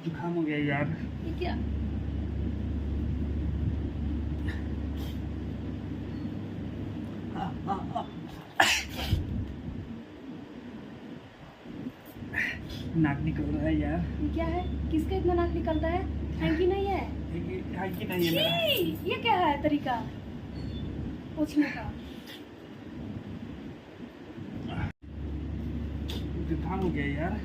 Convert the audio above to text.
जुकाम हो गया यार। ये क्या? नाक निकल रहा है यार। ये क्या है? किसका इतना नाक निकल रहा है? हैंकी नहीं है? हैंकी नहीं है मेरा। छी! ये क्या है तरीका पूछने का? जुकाम हो गया यार।